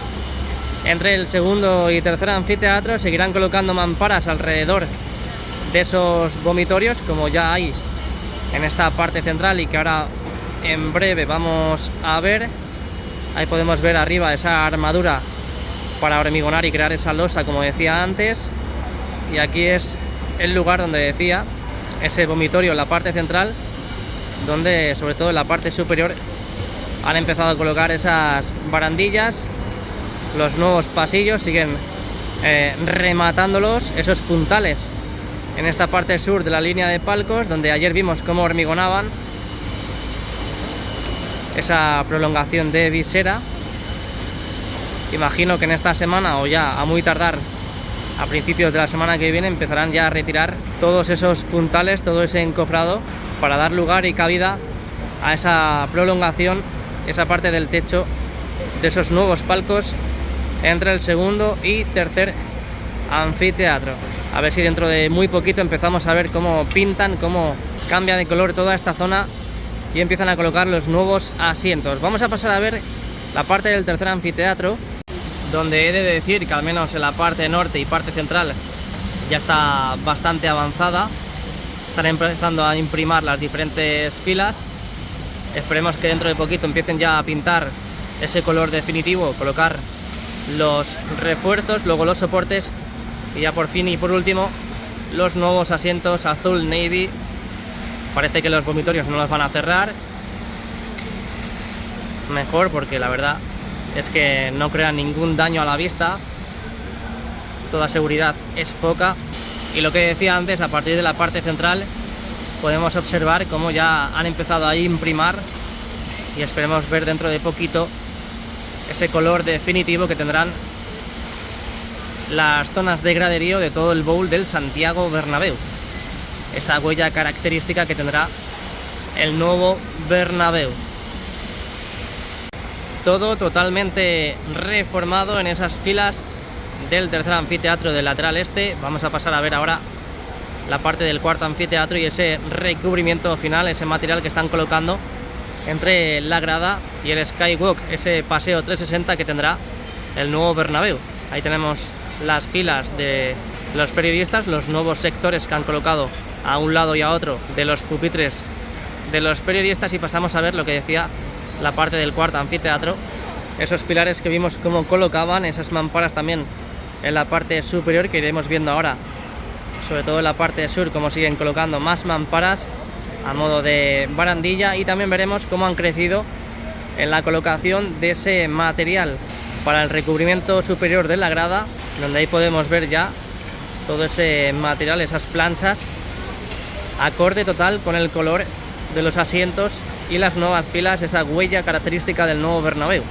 entre el segundo y tercer anfiteatro. Seguirán colocando mamparas alrededor de esos vomitorios, como ya hay en esta parte central y que ahora en breve vamos a ver. Ahí podemos ver arriba esa armadura para hormigonar y crear esa losa, como decía antes. Y aquí es el lugar donde decía, ese vomitorio en la parte central, donde sobre todo en la parte superior han empezado a colocar esas barandillas. Los nuevos pasillos siguen rematándolos, esos puntales en esta parte sur de la línea de palcos, donde ayer vimos cómo hormigonaban esa prolongación de visera. Imagino que en esta semana, o ya a muy tardar a principios de la semana que viene, empezarán ya a retirar todos esos puntales, todo ese encofrado, para dar lugar y cabida a esa prolongación, esa parte del techo de esos nuevos palcos entre el segundo y tercer anfiteatro. A ver si dentro de muy poquito empezamos a ver cómo pintan, cómo cambia de color toda esta zona y empiezan a colocar los nuevos asientos. Vamos a pasar a ver la parte del tercer anfiteatro, donde he de decir que al menos en la parte norte y parte central ya está bastante avanzada. Están empezando a imprimar las diferentes filas. Esperemos que dentro de poquito empiecen ya a pintar ese color definitivo, colocar los refuerzos, luego los soportes y ya por fin y por último los nuevos asientos azul navy. Parece que los vomitorios no los van a cerrar. Mejor, porque la verdad es que no crean ningún daño a la vista. Toda seguridad es poca. Y lo que decía antes, a partir de la parte central podemos observar cómo ya han empezado a imprimar y esperemos ver dentro de poquito ese color definitivo que tendrán las zonas de graderío de todo el bowl del Santiago Bernabéu. Esa huella característica que tendrá el nuevo Bernabéu. Todo totalmente reformado en esas filas del tercer anfiteatro del lateral este. Vamos a pasar a ver ahora la parte del cuarto anfiteatro y ese recubrimiento final, ese material que están colocando entre la grada y el Skywalk, ese paseo 360 que tendrá el nuevo Bernabéu. Ahí tenemos las filas de los periodistas, los nuevos sectores que han colocado a un lado y a otro de los pupitres de los periodistas, y pasamos a ver lo que decía la parte del cuarto anfiteatro, esos pilares que vimos cómo colocaban, esas mamparas también en la parte superior que iremos viendo ahora, sobre todo en la parte sur, cómo siguen colocando más mamparas a modo de barandilla, y también veremos cómo han crecido en la colocación de ese material para el recubrimiento superior de la grada, donde ahí podemos ver ya todo ese material, esas planchas, acorde total con el color de los asientos y las nuevas filas, esa huella característica del nuevo Bernabéu.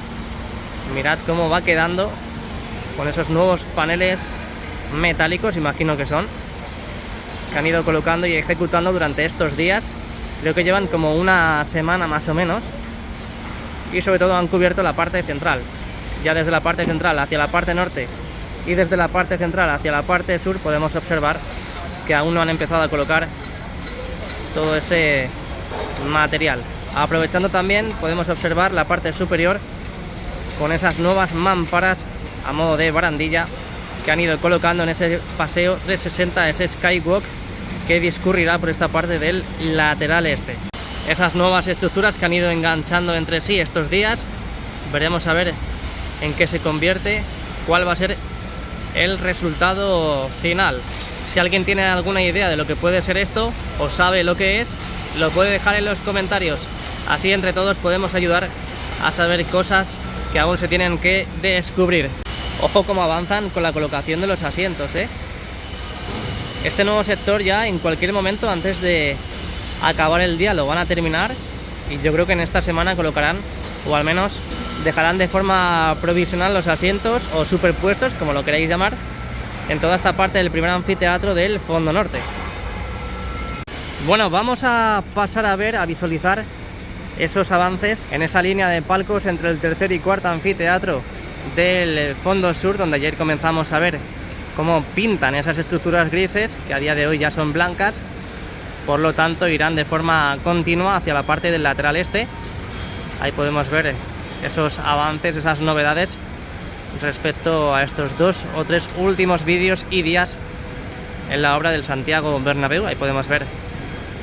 Mirad cómo va quedando con esos nuevos paneles metálicos, imagino que son, que han ido colocando y ejecutando durante estos días. Creo que llevan como una semana más o menos, y sobre todo han cubierto la parte central. Ya desde la parte central hacia la parte norte y desde la parte central hacia la parte sur podemos observar que aún no han empezado a colocar todo ese material. Aprovechando también podemos observar la parte superior con esas nuevas mamparas a modo de barandilla que han ido colocando en ese paseo 360, ese skywalk que discurrirá por esta parte del lateral este. Esas nuevas estructuras que han ido enganchando entre sí estos días, veremos a ver en qué se convierte, cuál va a ser el resultado final. Si alguien tiene alguna idea de lo que puede ser esto o sabe lo que es, lo puede dejar en los comentarios. Así entre todos podemos ayudar a saber cosas que aún se tienen que descubrir. Ojo cómo avanzan con la colocación de los asientos, ¿eh? Este nuevo sector ya en cualquier momento antes de acabar el día lo van a terminar, y yo creo que en esta semana colocarán, o al menos dejarán de forma provisional los asientos o superpuestos, como lo queráis llamar, en toda esta parte del primer anfiteatro del fondo norte. Bueno, vamos a pasar a visualizar esos avances en esa línea de palcos entre el tercer y cuarto anfiteatro del fondo sur, donde ayer comenzamos a ver cómo pintan esas estructuras grises que a día de hoy ya son blancas, por lo tanto irán de forma continua hacia la parte del lateral este. Ahí podemos ver esos avances, esas novedades respecto a estos 2 o 3 últimos vídeos y días en la obra del Santiago Bernabéu. Ahí podemos ver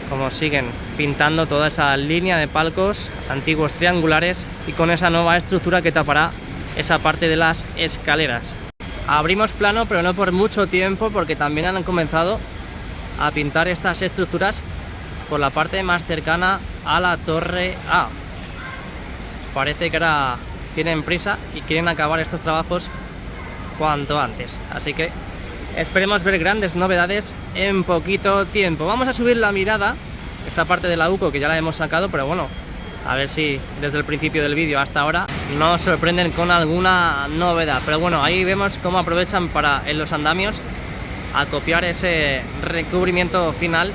cómo siguen pintando toda esa línea de palcos antiguos triangulares y con esa nueva estructura que tapará esa parte de las escaleras. Abrimos plano, pero no por mucho tiempo, porque también han comenzado a pintar estas estructuras por la parte más cercana a la torre A. Parece que ahora tienen prisa y quieren acabar estos trabajos cuanto antes, así que esperemos ver grandes novedades en poquito tiempo. Vamos a subir la mirada, esta parte de la UCO que ya la hemos sacado, pero bueno, a ver si desde el principio del vídeo hasta ahora nos sorprenden con alguna novedad. Pero bueno, ahí vemos cómo aprovechan para en los andamios a copiar ese recubrimiento final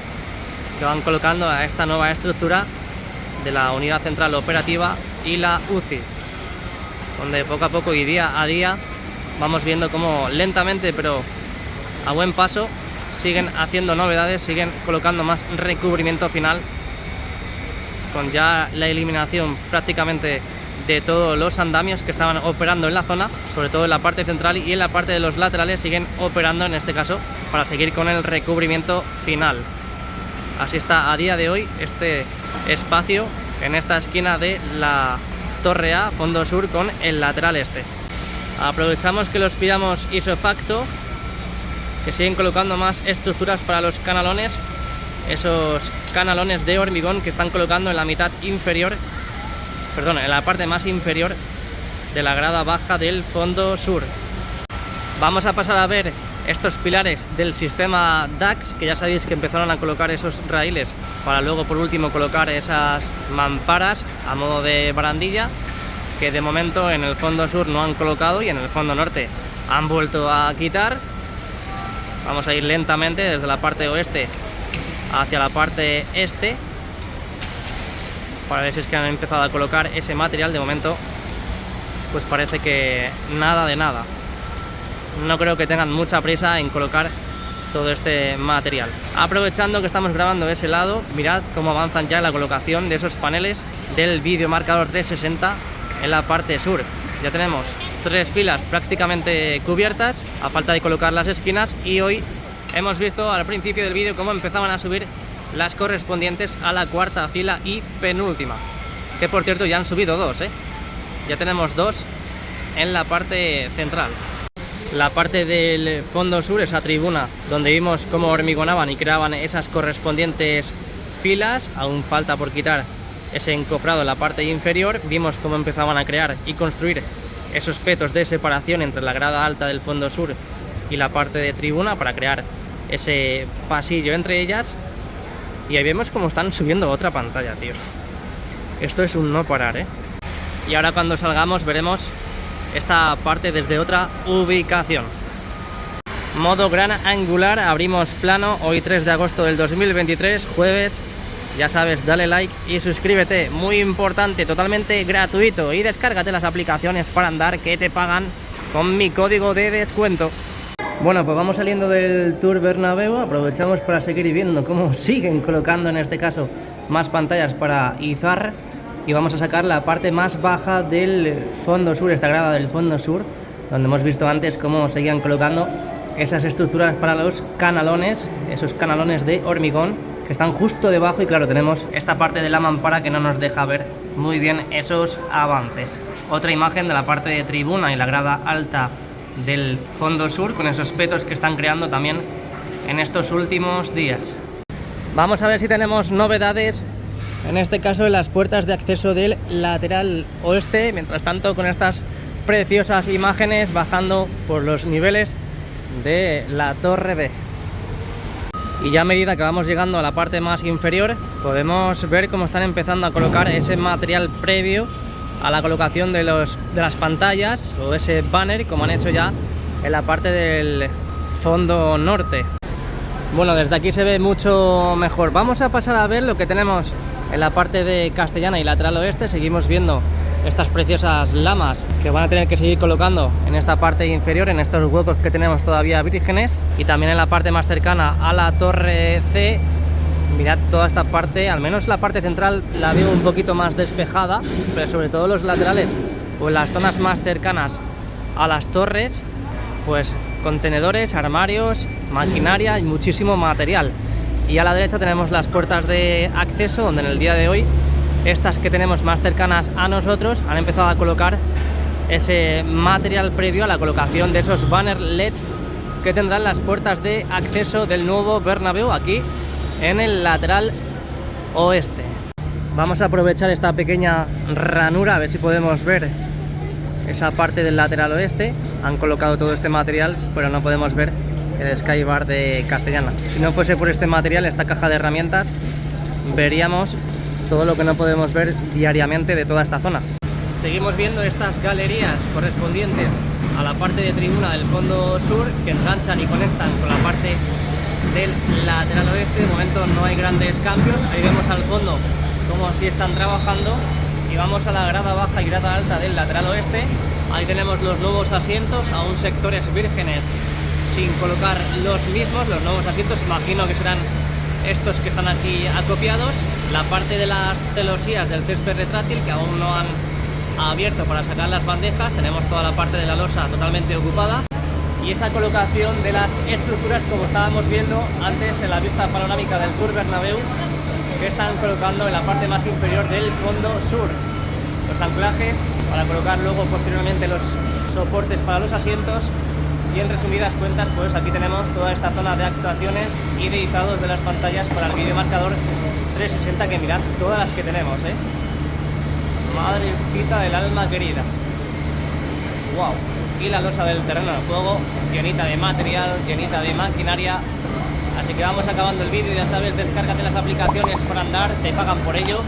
que van colocando a esta nueva estructura de la unidad central operativa y la UCI, donde poco a poco y día a día vamos viendo cómo lentamente pero a buen paso siguen haciendo novedades, siguen colocando más recubrimiento final, con ya la eliminación prácticamente de todos los andamios que estaban operando en la zona, sobre todo en la parte central, y en la parte de los laterales siguen operando en este caso para seguir con el recubrimiento final. Así está a día de hoy este espacio en esta esquina de la torre A, fondo sur, con el lateral este. Aprovechamos que los pillamos isofacto, que siguen colocando más estructuras para los canalones, esos canalones de hormigón que están colocando en la mitad inferior, perdón, en la parte más inferior de la grada baja del fondo sur. Vamos a pasar a ver estos pilares del sistema DAX, que ya sabéis que empezaron a colocar esos raíles para luego por último colocar esas mamparas a modo de barandilla, que de momento en el fondo sur no han colocado y en el fondo norte han vuelto a quitar. Vamos a ir lentamente desde la parte oeste hacia la parte este para ver si es que han empezado a colocar ese material. De momento pues parece que nada de nada. No creo que tengan mucha prisa en colocar todo este material. Aprovechando que estamos grabando ese lado, mirad cómo avanzan ya la colocación de esos paneles del vídeo marcador 360 en la parte sur. Ya tenemos 3 filas prácticamente cubiertas, a falta de colocar las esquinas, y hoy hemos visto al principio del vídeo cómo empezaban a subir las correspondientes a la cuarta fila y penúltima, que por cierto ya han subido 2, ya tenemos 2 en la parte central. La parte del fondo sur, esa tribuna donde vimos cómo hormigonaban y creaban esas correspondientes filas, aún falta por quitar ese encofrado en la parte inferior. Vimos cómo empezaban a crear y construir esos petos de separación entre la grada alta del fondo sur y la parte de tribuna para crear ese pasillo entre ellas, y ahí vemos cómo están subiendo otra pantalla, tío. Esto es un no parar, ¿eh? Y ahora cuando salgamos veremos esta parte desde otra ubicación. Modo gran angular, abrimos plano, hoy 3 de agosto del 2023, jueves. Ya sabes, dale like y suscríbete, muy importante, totalmente gratuito. Y descárgate las aplicaciones para andar que te pagan con mi código de descuento. Bueno, pues vamos saliendo del Tour Bernabéu, aprovechamos para seguir viendo cómo siguen colocando en este caso más pantallas para izar. Y vamos a sacar la parte más baja del fondo sur, esta grada del fondo sur, donde hemos visto antes cómo seguían colocando esas estructuras para los canalones, esos canalones de hormigón que están justo debajo. Y claro, tenemos esta parte de la mampara que no nos deja ver muy bien esos avances. Otra imagen de la parte de tribuna y la grada alta del fondo sur, con esos petos que están creando también en estos últimos días. Vamos a ver si tenemos novedades, en este caso en las puertas de acceso del lateral oeste. Mientras tanto, con estas preciosas imágenes bajando por los niveles de la Torre B. Y ya a medida que vamos llegando a la parte más inferior, podemos ver cómo están empezando a colocar ese material previo a la colocación de las pantallas, o ese banner, como han hecho ya en la parte del fondo norte. Bueno, desde aquí se ve mucho mejor. Vamos a pasar a ver lo que tenemos en la parte de Castellana y lateral oeste. Seguimos viendo estas preciosas lamas que van a tener que seguir colocando en esta parte inferior, en estos huecos que tenemos todavía vírgenes, y también en la parte más cercana a la Torre C. Mirad toda esta parte, al menos la parte central la veo un poquito más despejada, pero sobre todo los laterales o las zonas más cercanas a las torres, pues contenedores, armarios, maquinaria y muchísimo material. Y a la derecha tenemos las puertas de acceso, donde en el día de hoy estas que tenemos más cercanas a nosotros han empezado a colocar ese material previo a la colocación de esos banners LED que tendrán las puertas de acceso del nuevo Bernabéu aquí en el lateral oeste. Vamos a aprovechar esta pequeña ranura a ver si podemos ver esa parte del lateral oeste. Han colocado todo este material, pero no podemos ver el Skybar de Castellana. Si no fuese por este material, esta caja de herramientas, veríamos todo lo que no podemos ver diariamente de toda esta zona. Seguimos viendo estas galerías correspondientes a la parte de tribuna del fondo sur, que enganchan y conectan con la parte del lateral oeste. De momento no hay grandes cambios. Ahí vemos al fondo como si están trabajando. Y vamos a la grada baja y grada alta del lateral oeste. Ahí tenemos los nuevos asientos, aún sectores vírgenes sin colocar los mismos. Los nuevos asientos imagino que serán estos que están aquí acopiados. La parte de las celosías del césped retráctil, que aún no han abierto para sacar las bandejas. Tenemos toda la parte de la losa totalmente ocupada. Y esa colocación de las estructuras, como estábamos viendo antes en la vista panorámica del Tour Bernabéu, que están colocando en la parte más inferior del fondo sur. Los anclajes para colocar luego posteriormente los soportes para los asientos. Y en resumidas cuentas, pues aquí tenemos toda esta zona de actuaciones y de izados de las pantallas para el videomarcador 360, que mirad todas las que tenemos, Madrecita del alma querida. Wow. Y la losa del terreno de juego, llenita de material, llenita de maquinaria. Así que vamos acabando el vídeo. Ya sabes, descárgate las aplicaciones para andar, te pagan por ello.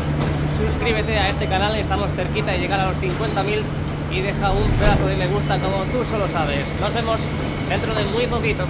Suscríbete a este canal, estamos cerquita de llegar a los 50.000 y deja un pedazo de me gusta como tú solo sabes. Nos vemos dentro de muy poquito.